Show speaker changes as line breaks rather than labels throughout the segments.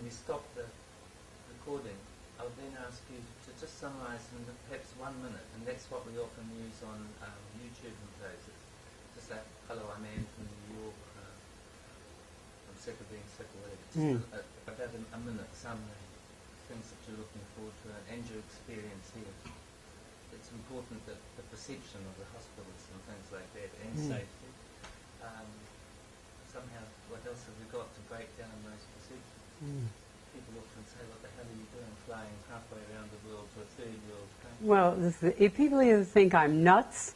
we stop the recording, I'll then ask you to just summarise in perhaps 1 minute, and that's what we often use on YouTube and places. Just say, hello, I'm Anne from New York, I'm sick of being sick or whatever. Just about a minute, summary, things that you're looking forward to, and your experience here. It's important that the perception of the hospitals and things like that, and safety. Somehow, what else have we got to break down those perceptions? People often say, what the hell are you doing flying halfway around the world to a third world country?
Well, if people either think I'm nuts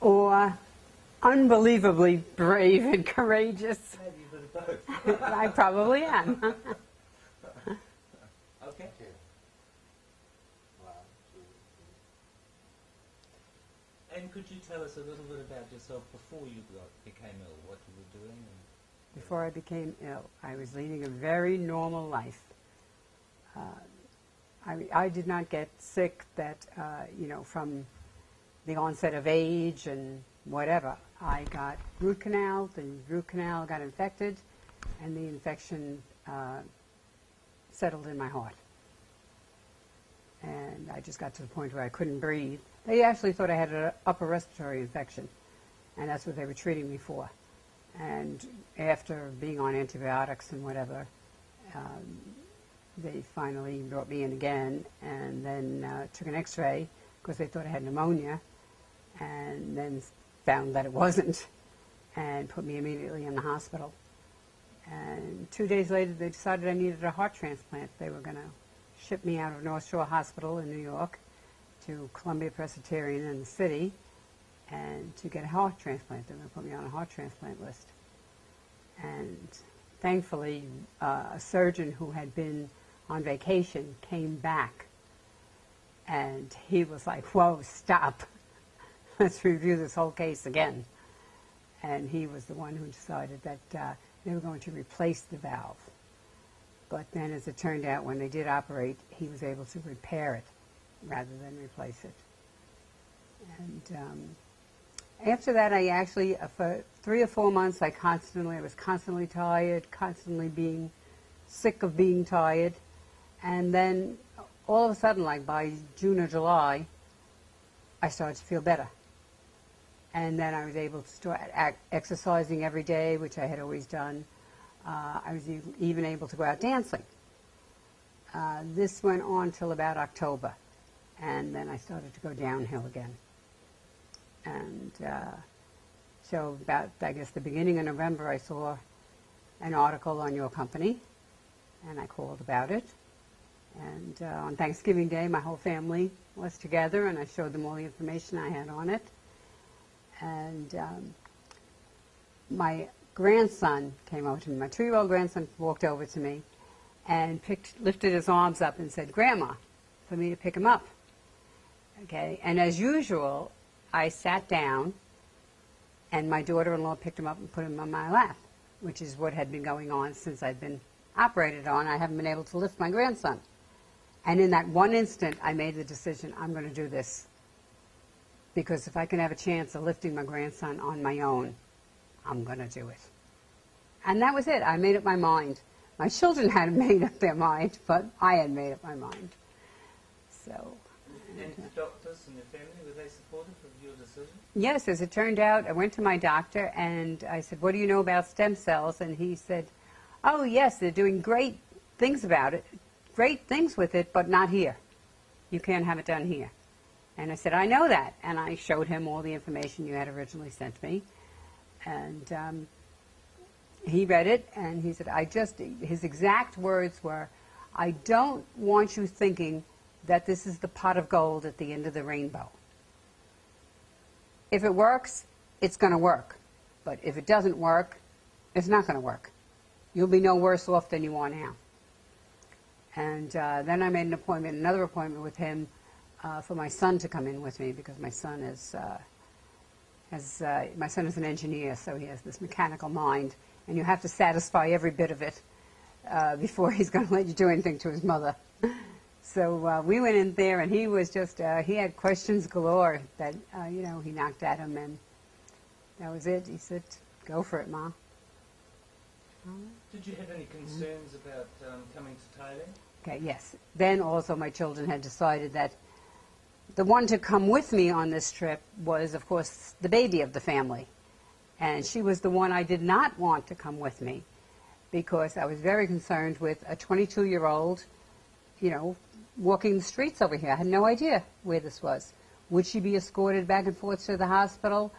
or unbelievably brave and courageous.
Maybe a bit of both.
I probably am.
Okay. And could you tell us a little bit about yourself before you became ill, what you were doing?
Before I became ill, I was leading a very normal life. I did not get sick that, from the onset of age and whatever. I got root canal, the root canal got infected, and the infection settled in my heart. And I just got to the point where I couldn't breathe. They actually thought I had an upper respiratory infection, and that's what they were treating me for. And after being on antibiotics and whatever, they finally brought me in again, and then took an x-ray because they thought I had pneumonia, and then found that it wasn't, and put me immediately in the hospital. And 2 days later, they decided I needed a heart transplant. They were going to ship me out of North Shore Hospital in New York to Columbia Presbyterian in the city, and to get a heart transplant. They were going to put me on a heart transplant list. And thankfully, a surgeon who had been on vacation came back, and he was like, whoa, stop. Let's review this whole case again. And he was the one who decided that they were going to replace the valve. But then, as it turned out, when they did operate, he was able to repair it rather than replace it. And after that, I actually, for 3 or 4 months, I was constantly tired, constantly being sick of being tired. And then, all of a sudden, like by June or July, I started to feel better. And then I was able to start exercising every day, which I had always done. I was even able to go out dancing. This went on till about October, and then I started to go downhill again. And so about, I guess, the beginning of November, I saw an article on your company, and I called about it. And on Thanksgiving Day, my whole family was together, and I showed them all the information I had on it. And my grandson came over to me. My 2-year-old grandson walked over to me and lifted his arms up and said, "Grandma," for me to pick him up. Okay, and as usual, I sat down, and my daughter-in-law picked him up and put him on my lap, which is what had been going on since I'd been operated on. I haven't been able to lift my grandson. And in that one instant, I made the decision, I'm going to do this. Because if I can have a chance of lifting my grandson on my own, I'm going to do it. And that was it. I made up my mind. My children hadn't made up their mind, but I had made up my mind. So.
And the doctors and your family, were they supportive of your decision?
Yes, as it turned out, I went to my doctor and I said, "What do you know about stem cells?" And he said, "Oh, yes, they're doing great things about it, great things with it, but not here. You can't have it done here." And I said, "I know that." And I showed him all the information you had originally sent me. And he read it, and he said, his exact words were, "I don't want you thinking that this is the pot of gold at the end of the rainbow. If it works, it's going to work. But if it doesn't work, it's not going to work. You'll be no worse off than you are now." And then I made another appointment with him for my son to come in with me, because my son is an engineer, so he has this mechanical mind, and you have to satisfy every bit of it before he's going to let you do anything to his mother. So we went in there, and he was just, he had questions galore that, he knocked at him, and that was it. He said, "Go for it, Ma."
Did you have any concerns about coming to Thailand?
Okay, yes. Then also my children had decided that the one to come with me on this trip was, of course, the baby of the family. And she was the one I did not want to come with me because I was very concerned with a 22-year-old, you know, walking the streets over here. I had no idea where this was. Would she be escorted back and forth to the hospital?